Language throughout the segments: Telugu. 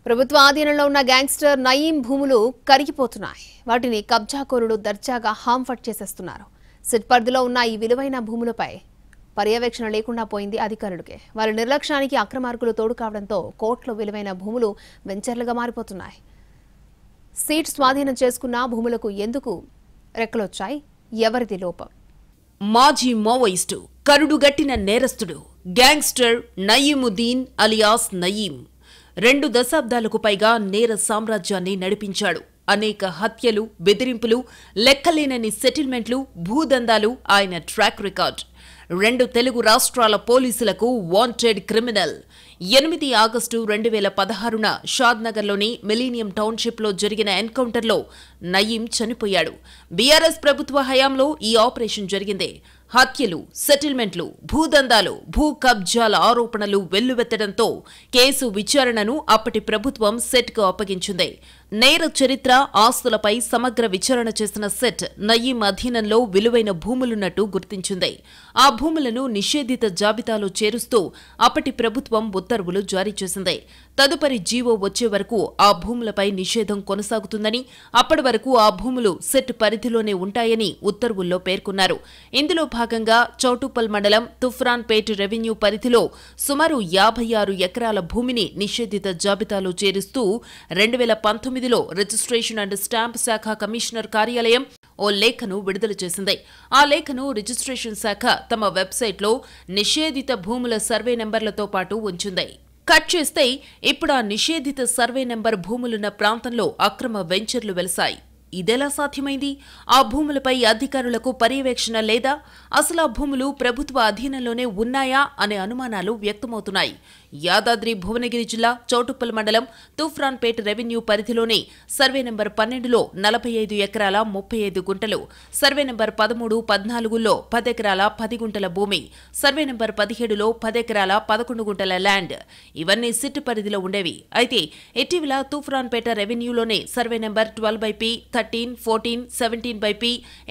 ప్రభుత్వ ఆధీనంలో ఉన్న గ్యాంగ్స్టర్ నయీం భూములు కరిగిపోతున్నాయి. వాటిని కబ్జాకోరులు దర్జాగా హాంఫట్ చేసేస్తున్నారు. సిట్ పరిధిలో ఉన్న ఈ విలువైన భూములపై పర్యవేక్షణ లేకుండా పోయింది అధికారులకే. వారి నిర్లక్ష్యానికి అక్రమార్కులు తోడు కావడంతో కోట్ల విలువైన భూములు వెంచర్లుగా మారిపోతున్నాయి. సీట్ స్వాధీనం చేసుకున్న భూములకు ఎందుకు రెక్కలొచ్చాయి? ఎవరిది లోపం? మాజీ మావోయిస్టు, కరుడుగట్టిన నేరస్తుడు గ్యాంగ్స్టర్ నయీముద్దీన్ అలియాస్ నయీం 2 దశాబ్దాలకు పైగా నేర సామ్రాజ్యాన్ని నడిపించాడు. అనేక హత్యలు, బెదిరింపులు, లెక్కలేనని సెటిల్మెంట్లు, భూదందాలు ఆయన ట్రాక్ రికార్డ్. 2 తెలుగు రాష్ట్రాల పోలీసులకు వాంటెడ్ క్రిమినల్. 8 ఆగస్టు 2016న షాద్నగర్లోని మిలీనియం టౌన్షిప్లో జరిగిన ఎన్కౌంటర్లో నయీం చనిపోయాడు. బీఆర్ఎస్ ప్రభుత్వ హయాంలో ఈ ఆపరేషన్ జరిగింది. హత్యలు, సెటిల్మెంట్లు, భూదందాలు, భూ కబ్జాల ఆరోపణలు వెల్లువెత్తడంతో కేసు విచారణను అప్పటి ప్రభుత్వం సెట్కు అప్పగించింది. నేర చరిత్ర, ఆస్తులపై సమగ్ర విచారణ చేసిన సెట్ నయీం అధీనంలో విలువైన భూములున్నట్టు గుర్తించింది. ఆ భూములను నిషేధిత జాబితాలో చేరుస్తూ అప్పటి ప్రభుత్వం ఉత్తర్వులు జారీ చేసింది. తదుపరి జీవో వచ్చే వరకు ఆ భూములపై నిషేధం కొనసాగుతుందని, అప్పటి వరకు ఆ భూములు సెట్ పరిధిలోనే ఉంటాయని ఉత్తర్వుల్లో పేర్కొన్నారు. ఇందులో భాగంగా చౌటుప్పల్ మండలం తుఫ్రాన్పేట్ రెవెన్యూ పరిధిలో సుమారు 56 ఎకరాల భూమిని నిషేధిత జాబితాలో చేరుస్తూ 2019లో రిజిస్ట్రేషన్ అండ్ స్టాంప్ శాఖ కమిషనర్ కార్యాలయం ఓ లేఖను విడుదల చేసింది. ఆ లేఖను రిజిస్ట్రేషన్ శాఖ తమ వెబ్సైట్లో నిషేధిత భూముల సర్వే నెంబర్లతో పాటు ఉంచింది. కట్ చేస్తే ఇప్పుడు ఆ నిషేధిత సర్వే నెంబర్ భూములున్న ప్రాంతంలో అక్రమ వెంచర్లు వెలిశాయి. ఇదెలా సాధ్యమైంది? ఆ భూములపై అధికారులకు పర్యవేక్షణ లేదా? అసలు ఆ భూములు ప్రభుత్వ అధీనంలోనే ఉన్నాయా అనే అనుమానాలు వ్యక్తమవుతున్నాయి. యాదాద్రి భువనగిరి జిల్లా చౌటుప్పల్ మండలం తూఫ్రాన్పేట్ రెవెన్యూ పరిధిలోని సర్వే నెంబర్ 12లో 45 ఎకరాల 35 గుంటలు, సర్వే నెంబర్ 13, 14లో 10 ఎకరాల 10 గుంటల భూమి, సర్వే నెంబర్ 17లో 10 ఎకరాల 11 గుంటల ల్యాండ్ ఇవన్నీ సిట్ పరిధిలో ఉండేవి. అయితే ఇటీవల తూఫ్రాన్పేట రెవెన్యూలోనే survey number 12/P, 13, 14, 17/P,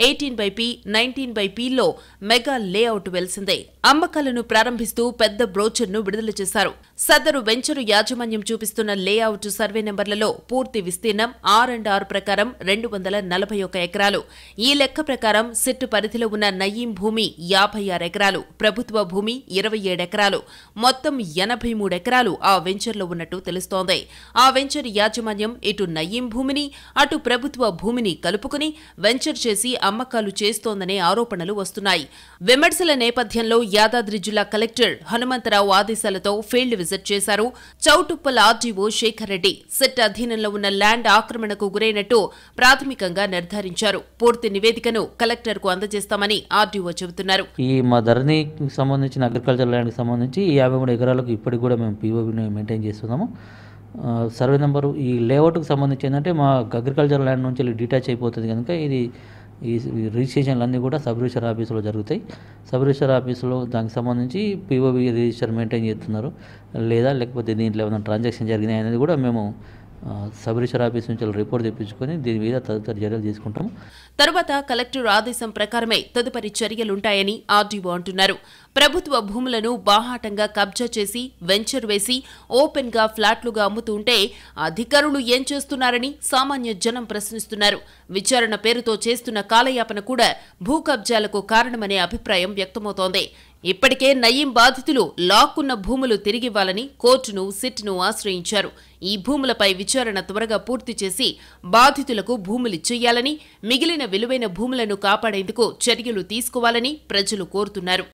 18/P, 19/Pలో మెగా లేఅవుట్ వెలిసిందే. అమ్మకాలను ప్రారంభిస్తూ పెద్ద బ్రోచర్ను విడుదల చేశారు. సదరు వెంచరు యాజమాన్యం చూపిస్తున్న లేఅవుట్ సర్వే నెంబర్లలో పూర్తి విస్తీర్ణం R&R ప్రకారం 241 ఎకరాలు. ఈ లెక్క ప్రకారం సిట్ పరిధిలో ఉన్న నయీం భూమి 56 ఎకరాలు, ప్రభుత్వ భూమి 27 ఎకరాలు, మొత్తం 83 ఎకరాలు ఆ వెంచర్లో ఉన్నట్టు తెలుస్తోంది. ఆ వెంచర్ యాజమాన్యం ఇటు నయీం భూమిని, అటు ప్రభుత్వ భూమిని కలుపుకుని వెంచర్ చేసి అమ్మకాలు చేస్తోందనే ఆరోపణలు వస్తున్నాయి. విమర్శల నేపథ్యంలో యాదాద్రి జిల్లా కలెక్టర్ హనుమంతరావు ఆదేశాలతో ఫీల్డ్ విజిట్ చేశారు. చౌటుప్పల్ ఆర్డీఓ శేఖర్ రెడ్డి సెట్ అధీనంలో ఉన్న ల్యాండ్ ఆక్రమణకు గురైనట్టు ప్రాథమికంగా నిర్ధారించారు. పూర్తి నివేదికను కలెక్టర్కు అందజేస్తామని ఆర్డీఓ చెబుతున్నారు. ఈ మా ధరణికి సంబంధించిన అగ్రికల్చర్ ల్యాండ్కి సంబంధించి 53 ఎకరాలకు ఇప్పటికి కూడా మేము పీఓబీని మెయింటైన్ చేస్తున్నాము. సర్వే నెంబరు ఈ లేఅవుట్కి సంబంధించి ఏంటంటే మా అగ్రికల్చర్ ల్యాండ్ నుంచి డిటాచ్ అయిపోతుంది కనుక ఈ రిజిస్ట్రేషన్లు అన్నీ కూడా సబ్ రిజిస్టర్ ఆఫీసులో జరుగుతాయి. సబ్ రిజిస్టర్ ఆఫీసులో దానికి సంబంధించి పీఓబీ రిజిస్టర్ మెయింటైన్ చేస్తున్నారు లేకపోతే దీంట్లో ఏమైనా ట్రాన్సాక్షన్ జరిగినాయి అనేది కూడా మేము సబ్ రిజిస్టర్ ఆఫీస్ నుంచి రిపోర్ట్ తెప్పించుకొని దీని మీద తదుపరి చర్యలు తీసుకుంటాము. తరువాత కలెక్టర్ ఆదేశం ప్రకారమే తదుపరి చర్యలుంటాయని ఆర్డీఓ అంటున్నారు. ప్రభుత్వ భూములను బాహాటంగా కబ్జా చేసి వెంచర్ వేసి ఓపెన్ గా ఫ్లాట్లుగా అమ్ముతుంటే అధికారులు ఏం చేస్తున్నారని సామాన్య జనం ప్రశ్నిస్తున్నారు. విచారణ పేరుతో చేస్తున్న కాలయాపన కూడా భూ కబ్జాలకు కారణమనే అభిప్రాయం వ్యక్తమవుతోంది. ఇప్పటికే నయీం బాధితులు లాక్కున్న భూములు తిరిగివ్వాలని కోర్టును, సిట్ను ఆశ్రయించారు. ఈ భూములపై విచారణ త్వరగా పూర్తి చేసి బాధితులకు భూములిచ్చేయాలని, మిగిలిన విలువైన భూములను కాపాడేందుకు చర్యలు తీసుకోవాలని ప్రజలు కోరుతున్నారు.